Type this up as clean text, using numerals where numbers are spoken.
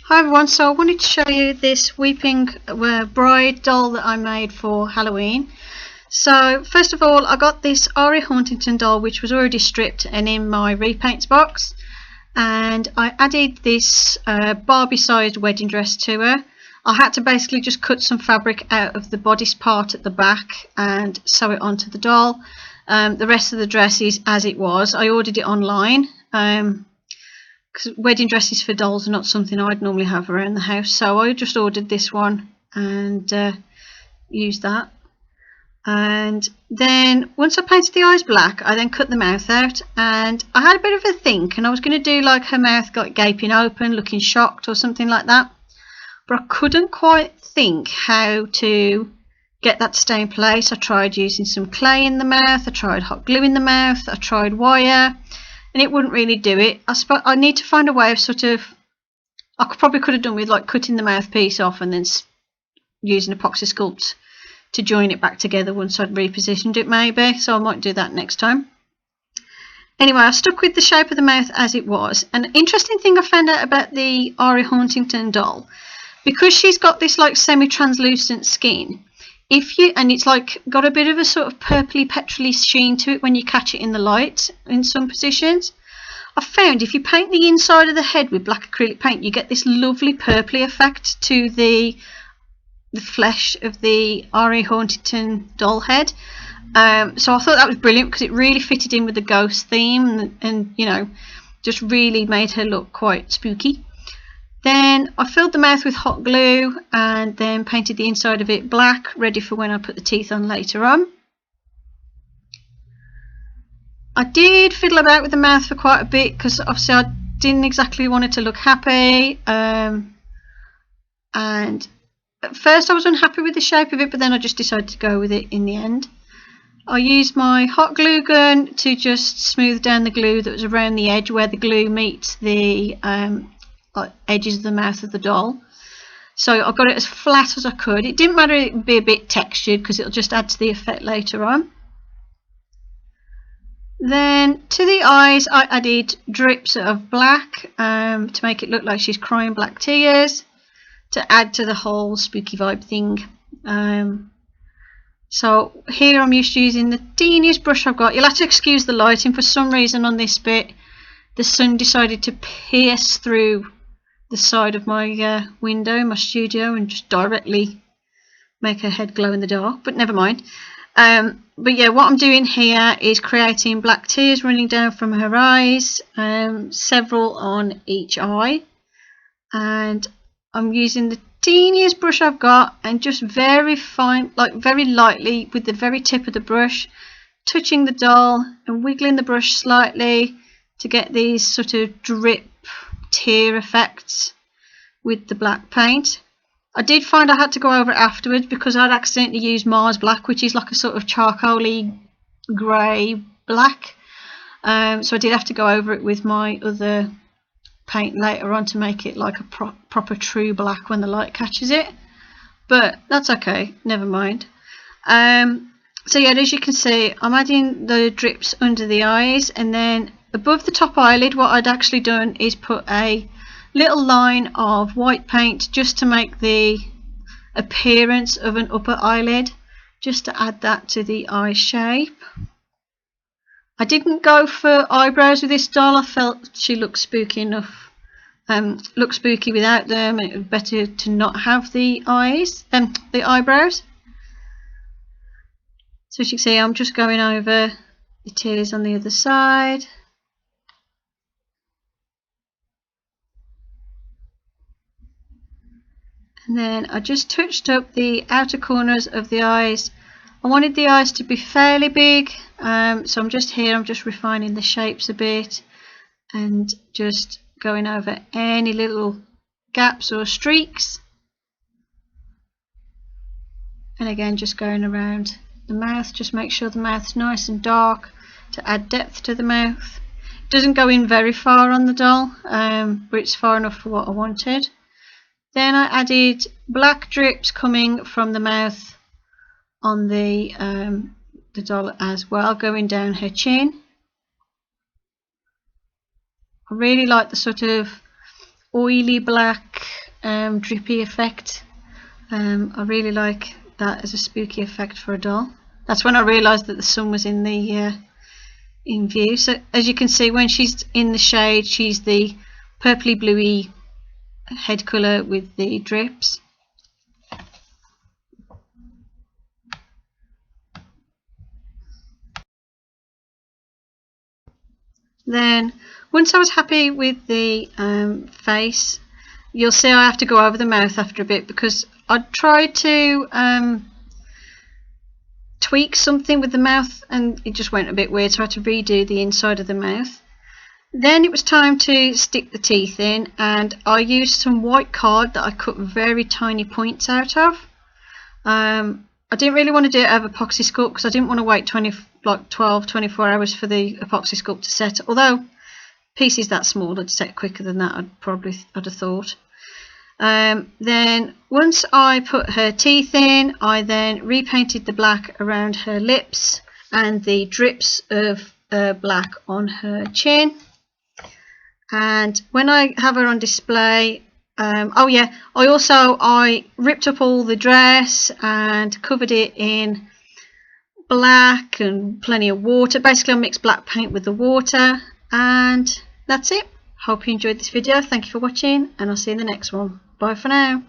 Hi everyone, so I wanted to show you this Weeping Bride doll that I made for Halloween. So first of all, I got this Ari Hauntington doll which was already stripped and in my Repaints box, and I added this Barbie sized wedding dress to her. I had to basically just cut some fabric out of the bodice part at the back and sew it onto the doll. The rest of the dress is as it was. I ordered it online. Because wedding dresses for dolls are not something I'd normally have around the house, so I just ordered this one and used that. And then once I painted the eyes black, I then cut the mouth out, and I had a bit of a think, and I was going to do like her mouth got gaping open, looking shocked or something like that, but I couldn't quite think how to get that to stay in place. I tried using some clay in the mouth, I tried hot glue in the mouth, I tried wire, and it wouldn't really do it. I need to find a way of I probably could have done with like cutting the mouthpiece off and then using epoxy sculpt to join it back together once I'd repositioned it maybe, so I might do that next time. Anyway, I stuck with the shape of the mouth as it was. An interesting thing I found out about the Ari Hauntington doll, because she's got this like semi-translucent skin, and it's like got a bit of a sort of purpley petrolly sheen to it when you catch it in the light in some positions. I found if you paint the inside of the head with black acrylic paint, you get this lovely purpley effect to the flesh of the Ari Hauntington doll head. So I thought that was brilliant because it really fitted in with the ghost theme and you know, just really made her look quite spooky. Then I filled the mouth with hot glue and then painted the inside of it black, ready for when I put the teeth on later on. I did fiddle about with the mouth for quite a bit because obviously I didn't exactly want it to look happy. And at first I was unhappy with the shape of it, but then I just decided to go with it in the end. I used my hot glue gun to just smooth down the glue that was around the edge where the glue meets the edges of the mouth of the doll. So I got it as flat as I could. It didn't matter it would be a bit textured because it'll just add to the effect later on. Then to the eyes I added drips of black to make it look like she's crying black tears, to add to the whole spooky vibe thing. So here I'm used to using the teeniest brush I've got. You'll have to excuse the lighting. For some reason on this bit the sun decided to pierce through the side of my window in my studio and just directly make her head glow in the dark, but never mind. But yeah, what I'm doing here is creating black tears running down from her eyes, several on each eye, and I'm using the teeniest brush I've got and just very fine, like very lightly with the very tip of the brush, touching the doll and wiggling the brush slightly to get these sort of drip tear effects with the black paint. I did find I had to go over it afterwards because I'd accidentally used Mars black, which is like a sort of charcoaly grey black, so I did have to go over it with my other paint later on to make it like a proper true black when the light catches it, but that's okay, never mind. So yeah, as you can see, I'm adding the drips under the eyes, and then above the top eyelid what I'd actually done is put a little line of white paint just to make the appearance of an upper eyelid, just to add that to the eye shape. I didn't go for eyebrows with this doll. I felt she looked spooky enough, looked spooky without them, and it was better to not have the eyebrows. So as you can see, I'm just going over the tears on the other side. And then I just touched up the outer corners of the eyes. I wanted the eyes to be fairly big, so I'm just refining the shapes a bit and just going over any little gaps or streaks, and again just going around the mouth. Just make sure the mouth's nice and dark to add depth to the mouth. It doesn't go in very far on the doll, but it's far enough for what I wanted. Then I added black drips coming from the mouth on the doll as well, going down her chin. I really like the sort of oily black drippy effect. I really like that as a spooky effect for a doll. That's when I realised that the sun was in the in view. So as you can see, when she's in the shade, she's the purpley bluey head colour with the drips. Then once I was happy with the face, you'll see I have to go over the mouth after a bit, because I tried to tweak something with the mouth and it just went a bit weird, so I had to redo the inside of the mouth. Then it was time to stick the teeth in, and I used some white card that I cut very tiny points out of. I didn't really want to do it over epoxy sculpt because I didn't want to wait 12-24 hours for the epoxy sculpt to set, although pieces that small would set quicker than that, I'd have thought. Then once I put her teeth in, I then repainted the black around her lips and the drips of black on her chin. And when I have her on display, oh yeah, I ripped up all the dress and covered it in black and plenty of water. Basically I mixed black paint with the water, and that's it. Hope you enjoyed this video. Thank you for watching, and I'll see you in the next one. Bye for now.